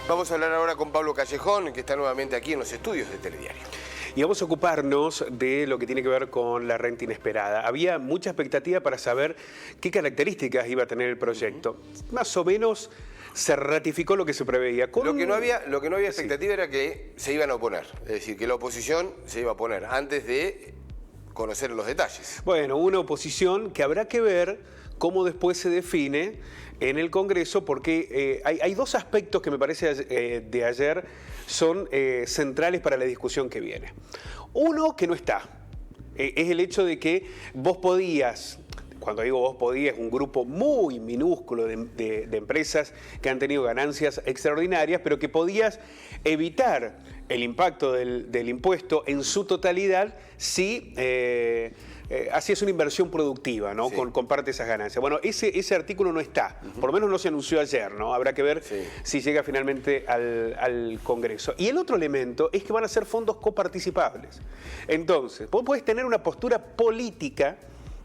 Vamos a hablar ahora con Pablo Callejón, que está nuevamente aquí en los estudios de Telediario. Y vamos a ocuparnos de lo que tiene que ver con la renta inesperada. Había mucha expectativa para saber qué características iba a tener el proyecto. Más o menos se ratificó lo que se preveía. Lo que no había expectativa era que se iban a oponer. Es decir, que la oposición se iba a oponer antes de conocer los detalles. Bueno, una oposición que habrá que ver cómo después se define en el Congreso, porque hay dos aspectos que me parece de ayer son centrales para la discusión que viene. Uno que no está, es el hecho de que vos podías, cuando digo vos podías, un grupo muy minúsculo de empresas que han tenido ganancias extraordinarias, pero que podías evitar el impacto del impuesto en su totalidad si hacías una inversión productiva, ¿no? Sí. Con parte de esas ganancias. Bueno, ese artículo no está, por lo menos no se anunció ayer, ¿no? Habrá que ver si llega finalmente al Congreso. Y el otro elemento es que van a ser fondos coparticipables. Entonces, vos podés tener una postura política,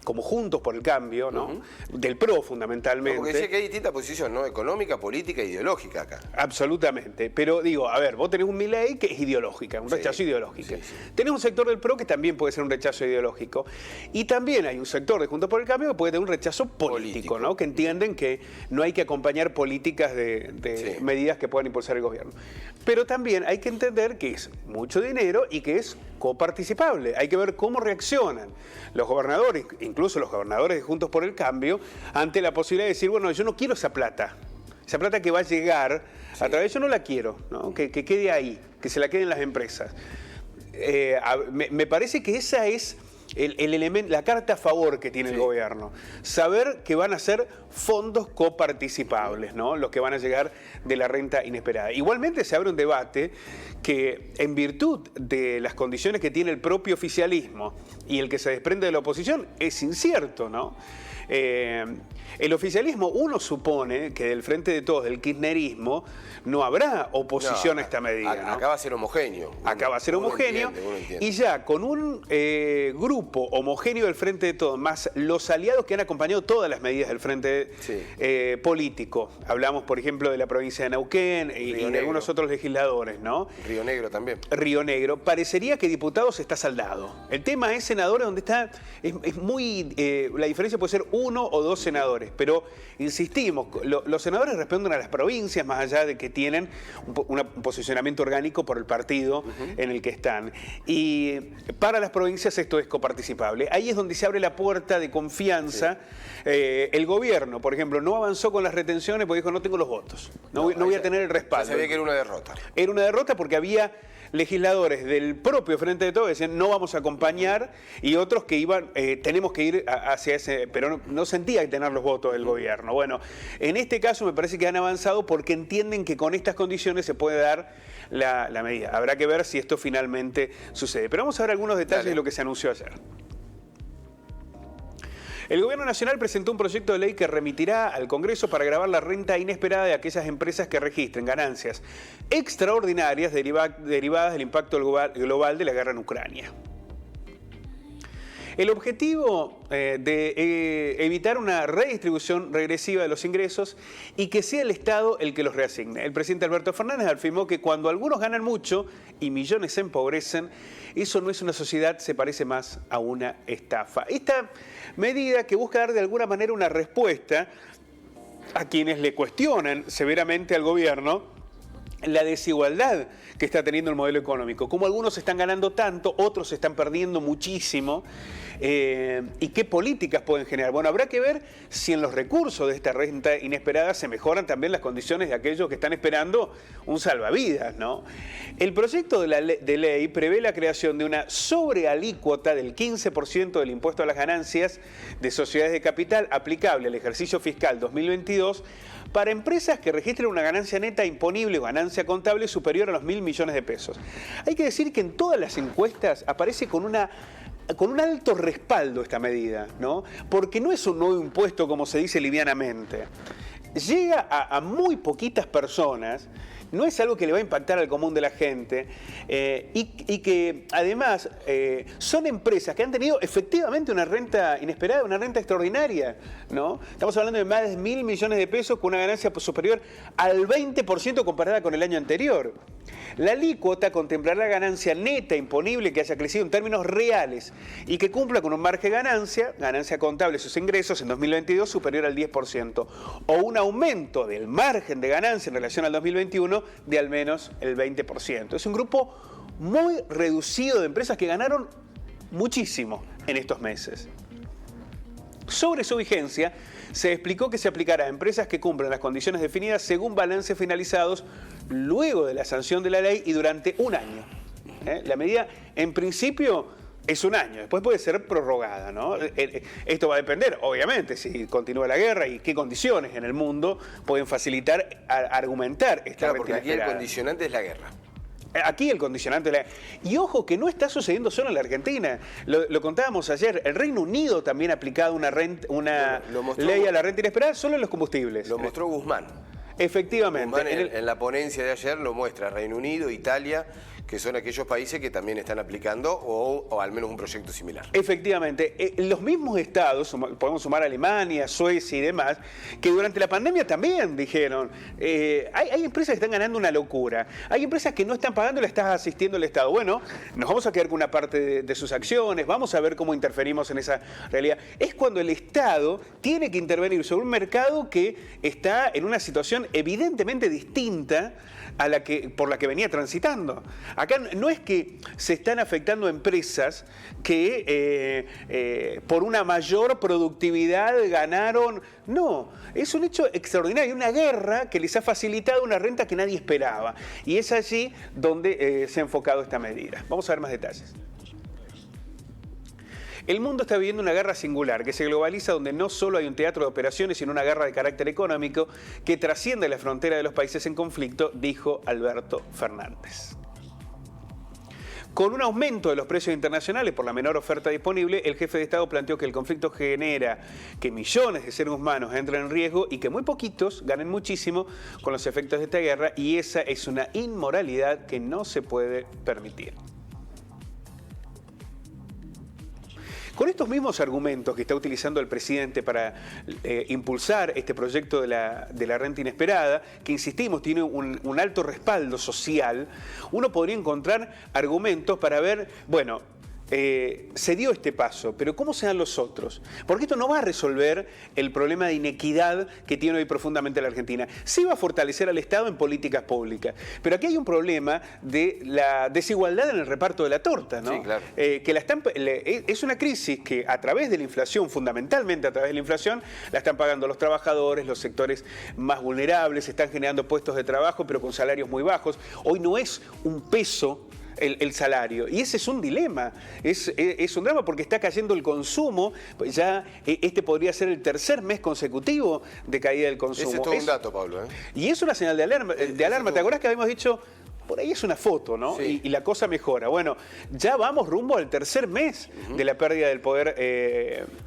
como Juntos por el Cambio, ¿no? Del PRO fundamentalmente. Porque decía que hay distintas posiciones, ¿no? Económica, política e ideológica acá. Absolutamente, pero digo, a ver, vos tenés un Milei que es ideológica, un rechazo ideológico. Sí. Tenés un sector del PRO que también puede ser un rechazo ideológico. Y también hay un sector de Juntos por el Cambio que puede tener un rechazo político, ¿no? Que entienden que no hay que acompañar políticas de medidas que puedan impulsar el gobierno. Pero también hay que entender que es mucho dinero y que es coparticipable. Hay que ver cómo reaccionan los gobernadores, incluso los gobernadores de Juntos por el Cambio, ante la posibilidad de decir, bueno, yo no quiero esa plata que va a llegar a través, yo no la quiero, ¿no? Que quede ahí, que se la queden las empresas. Me parece que esa es el elemento, la carta a favor que tiene el gobierno. Saber que van a ser fondos coparticipables, ¿no? Los que van a llegar de la renta inesperada. Igualmente se abre un debate que, en virtud de las condiciones que tiene el propio oficialismo y el que se desprende de la oposición, es incierto, ¿no? El oficialismo, uno supone que del Frente de Todos, del kirchnerismo, no habrá oposición a esta medida, ¿no? Acá va a ser homogéneo. Acá va a ser homogéneo. Y ya con un grupo homogéneo del Frente de Todos, más los aliados que han acompañado todas las medidas del Frente político. Hablamos, por ejemplo, de la provincia de Neuquén y de algunos otros legisladores, ¿no? Río Negro también. Río Negro. Parecería que diputados está saldado. El tema es senadores donde está, es muy, la diferencia puede ser 1 o 2 senadores, pero insistimos, los senadores responden a las provincias, más allá de que tienen un posicionamiento orgánico por el partido en el que están. Y para las provincias esto es coparticipable. Ahí es donde se abre la puerta de confianza. El gobierno, por ejemplo, no avanzó con las retenciones porque dijo, no tengo los votos, no voy a tener el respaldo. Ya sabía que era una derrota. Era una derrota porque había legisladores del propio Frente de Todos que decían no vamos a acompañar, y otros que iban, tenemos que ir hacia ese, pero no sentía que tener los votos del gobierno. Bueno, en este caso me parece que han avanzado porque entienden que con estas condiciones se puede dar la medida. Habrá que ver si esto finalmente sucede. Pero vamos a ver algunos detalles de lo que se anunció ayer. El Gobierno Nacional presentó un proyecto de ley que remitirá al Congreso para gravar la renta inesperada de aquellas empresas que registren ganancias extraordinarias derivadas del impacto global de la guerra en Ucrania. El objetivo de evitar una redistribución regresiva de los ingresos y que sea el Estado el que los reasigne. El presidente Alberto Fernández afirmó que cuando algunos ganan mucho y millones se empobrecen, eso no es una sociedad, se parece más a una estafa. Esta medida que busca dar de alguna manera una respuesta a quienes le cuestionan severamente al gobierno la desigualdad que está teniendo el modelo económico. Como algunos están ganando tanto, otros están perdiendo muchísimo, y qué políticas pueden generar. Bueno, habrá que ver si en los recursos de esta renta inesperada se mejoran también las condiciones de aquellos que están esperando un salvavidas, ¿no? El proyecto de ley prevé la creación de una sobrealícuota del 15% del impuesto a las ganancias de sociedades de capital aplicable al ejercicio fiscal 2022 para empresas que registren una ganancia neta imponible o ganancia contable superior a los 1.000 millones de pesos. Hay que decir que en todas las encuestas aparece con un alto respaldo esta medida, ¿no? Porque no es un nuevo impuesto como se dice livianamente. Llega a muy poquitas personas no es algo que le va a impactar al común de la gente y que además son empresas que han tenido efectivamente una renta inesperada, una renta extraordinaria, ¿no? Estamos hablando de más de 1.000 millones de pesos con una ganancia superior al 20% comparada con el año anterior. La alícuota contemplará la ganancia neta imponible que haya crecido en términos reales y que cumpla con un margen de ganancia contable de sus ingresos en 2022 superior al 10%, o un aumento del margen de ganancia en relación al 2021 de al menos el 20%. Es un grupo muy reducido de empresas que ganaron muchísimo en estos meses. Sobre su vigencia, se explicó que se aplicará a empresas que cumplan las condiciones definidas según balances finalizados luego de la sanción de la ley y durante un año. La medida, en principio, es un año, después puede ser prorrogada, ¿no? Esto va a depender, obviamente, si continúa la guerra y qué condiciones en el mundo pueden facilitar argumentar esta Claro, porque renta aquí el inesperada. condicionante es la guerra. Aquí el condicionante es la... Y ojo, que no está sucediendo solo en la Argentina. Lo contábamos ayer. El Reino Unido también ha aplicado una ley a la renta inesperada solo en los combustibles. Lo mostró Guzmán. Efectivamente. Guzmán en la ponencia de ayer lo muestra Reino Unido, Italia, que son aquellos países que también están aplicando o al menos un proyecto similar. Efectivamente. Los mismos estados, podemos sumar Alemania, Suecia y demás, que durante la pandemia también dijeron, hay empresas que están ganando una locura, hay empresas que no están pagando y le está asistiendo el Estado. Bueno, nos vamos a quedar con una parte de sus acciones, vamos a ver cómo interferimos en esa realidad. Es cuando el Estado tiene que intervenir sobre un mercado que está en una situación evidentemente distinta a por la que venía transitando. Acá no es que se están afectando empresas que por una mayor productividad ganaron. No, es un hecho extraordinario, una guerra que les ha facilitado una renta que nadie esperaba. Y es allí donde se ha enfocado esta medida. Vamos a ver más detalles. El mundo está viviendo una guerra singular que se globaliza, donde no solo hay un teatro de operaciones, sino una guerra de carácter económico que trasciende la frontera de los países en conflicto, dijo Alberto Fernández. Con un aumento de los precios internacionales por la menor oferta disponible, el jefe de Estado planteó que el conflicto genera que millones de seres humanos entren en riesgo y que muy poquitos ganen muchísimo con los efectos de esta guerra, y esa es una inmoralidad que no se puede permitir. Con estos mismos argumentos que está utilizando el presidente para impulsar este proyecto de la renta inesperada, que insistimos, tiene un alto respaldo social, uno podría encontrar argumentos para ver, bueno, se dio este paso, pero ¿cómo se dan los otros? Porque esto no va a resolver el problema de inequidad que tiene hoy profundamente la Argentina. Sí va a fortalecer al Estado en políticas públicas, pero aquí hay un problema de la desigualdad en el reparto de la torta, ¿no? Sí, claro. Es una crisis que a través de la inflación, fundamentalmente a través de la inflación, la están pagando los trabajadores, los sectores más vulnerables, están generando puestos de trabajo, pero con salarios muy bajos. Hoy no es un peso el salario. Y ese es un dilema, es un drama porque está cayendo el consumo. Ya este podría ser el tercer mes consecutivo de caída del consumo. Ese es todo un dato, Pablo. Y es una señal de alarma. ¿Te acordás que habíamos dicho? Por ahí es una foto, ¿no? Sí. Y la cosa mejora. Bueno, ya vamos rumbo al tercer mes de la pérdida del poder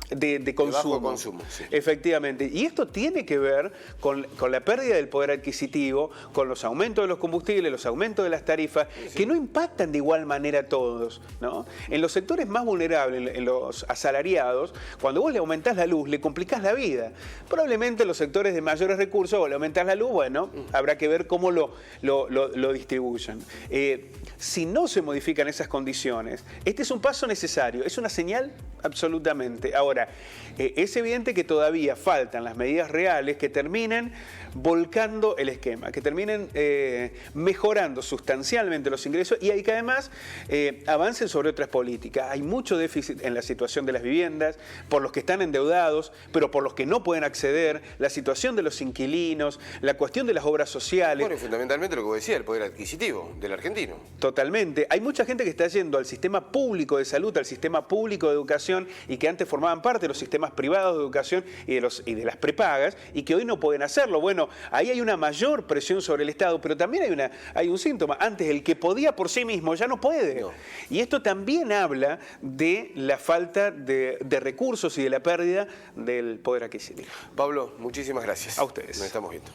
de consumo. Bajo consumo, sí. Efectivamente. Y esto tiene que ver con la pérdida del poder adquisitivo, con los aumentos de los combustibles, los aumentos de las tarifas, que no impactan de igual manera a todos, ¿no? En los sectores más vulnerables, en los asalariados, cuando vos le aumentás la luz, le complicás la vida. Probablemente en los sectores de mayores recursos, vos le aumentás la luz, bueno, habrá que ver cómo lo distribuyen. Si no se modifican esas condiciones, este es un paso necesario, es una señal absolutamente. Ahora, es evidente que todavía faltan las medidas reales que terminen volcando el esquema, que terminen mejorando sustancialmente los ingresos y que además avancen sobre otras políticas. Hay mucho déficit en la situación de las viviendas, por los que están endeudados, pero por los que no pueden acceder, la situación de los inquilinos, la cuestión de las obras sociales. Bueno, y fundamentalmente lo que vos decías, el poder adquisitivo del argentino. Totalmente. Hay mucha gente que está yendo al sistema público de salud, al sistema público de educación y que antes formaban parte de los sistemas privados de educación y de las prepagas y que hoy no pueden hacerlo. Bueno, ahí hay una mayor presión sobre el Estado, pero también hay un síntoma. Antes el que podía por sí mismo ya no puede. No. Y esto también habla de la falta de recursos y de la pérdida del poder adquisitivo. Pablo, muchísimas gracias. A ustedes. Nos estamos viendo.